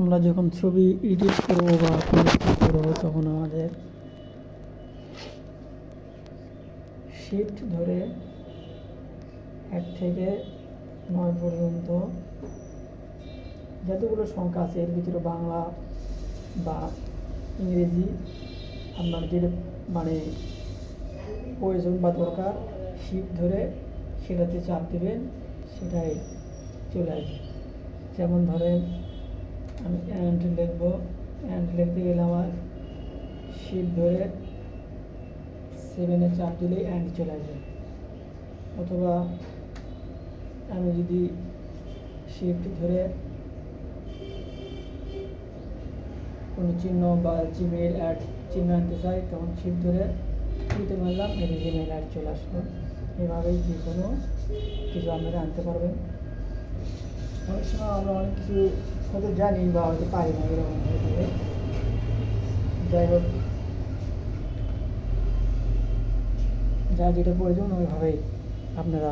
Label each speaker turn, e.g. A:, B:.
A: আমরা যখন ছবি এডিট করবো বা কোনো কিছু করবো তখন আমাদের শিফট ধরে 1 থেকে 9 পর্যন্ত যতগুলো সংখ্যা আছে এর ভিতরে বাংলা বা ইংরেজি আপনার যেটা মানে প্রয়োজন বা দরকার শিফট ধরে সেটাতে চাপ দেবেন, সেটাই চলে আসবে। যেমন ধরেন আমি অ্যান্ড লিখবো, অ্যান্ড লিখতে গেলে আমার শিফট ধরে 7-এ চাপ দিলেই অ্যান্ড চলে আসবে। অথবা আমি যদি শিফট ধরে কোনো চিহ্ন বা জিমেইল অ্যাড চিহ্ন আনতে চাই তখন শিফট ধরে দিতে পারলাম, এই জিমেইল অ্যাড চলে আসলো। এভাবেই যে কোনো কিছু আপনারা আনতে পারবেন। অনেক সময় আমরা অনেক কিছু হয়তো জানি বা হয়তো পারি না, এরকম হয়ে থাকে। যাই হোক, যা যেটা প্রয়োজন ওইভাবেই আপনারা